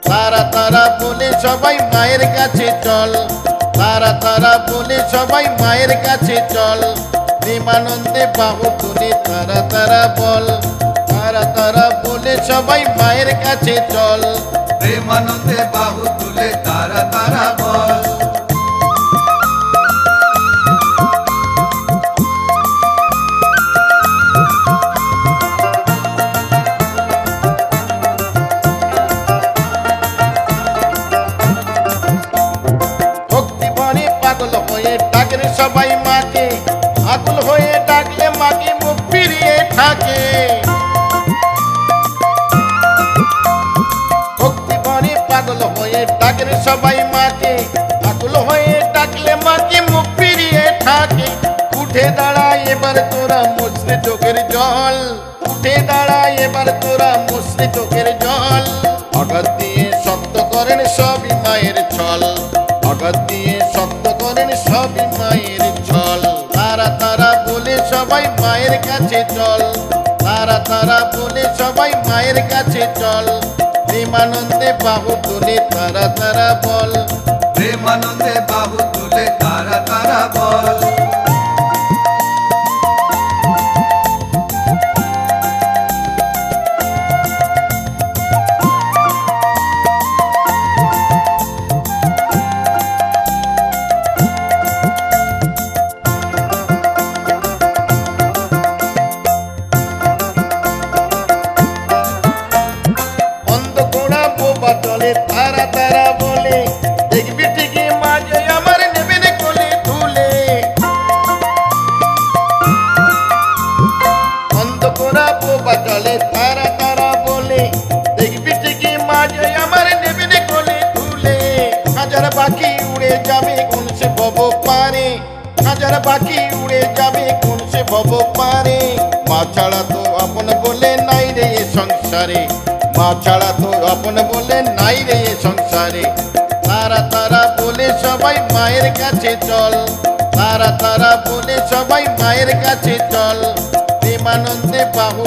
তারা তারা বলে সবাই মায়ের কাছে চল, তারা তারা বলে সবাই মায়ের কাছে চল, প্রেমানন্দে বাহু তুলে তারা তারা বল, তারা তারা বলে সবাই মায়ের কাছে চল, প্রেমানন্দে বাহু তুলে তারা তারা বল। ভক্তি ভরে পাগল হয়ে ডাকেন সবাই মাকে, আকুল হয়ে ডাকলে মাকে মুখ ফিরিয়ে থাকে। ভক্তি ভরে পাগল হয়ে ডাকেন সবাই মাকে, আকুল হয়ে ডাকলে মাকে মুখ ফিরিয়ে থাকে। উঠে দাঁড়ায় এবার তোরা মুছলে চোখের জল, উঠে দাঁড়ায় এবার তোরা মুছলে চোখের জল। আঘাত দিয়ে শক্ত করেন সবই মায়ের ছল, আঘাত দিয়ে শক্ত করেন সবই মায়ের ছল। তারা তারা বলে সবাই মায়ের কাছে চল, তারা তারা বলে সবাই মায়ের কাছে চল, প্রেমানন্দে বাহু তুলে তারা তারা বল, প্রেমানন্দে বাহু তুলে তারা তারা বল। চলে তারা তারা বলে দেখবি ঠিকই মাঝে আমার নেবেন কোলে তুলে। অন্ধ করা বোবা চলে তারা তারা বলে দেখবি ঠিকই মাঝে আমার নেবেন কোলে তুলে। হাজার পাখি উড়ে যাবে কোন সে ভব পারে, হাজার পাখি উড়ে যাবে কোন সে ভব পারে। মা ছাড়া তো আপন বলে নাই রে এ সংসারে, মা ছাড়া তো আপন বলে নাই রে এ সংসারে। তারা তারা বলে সবাই মায়ের কাছে চল, তারা তারা বলে সবাই মায়ের কাছে চল, প্রেমানন্দে বাহু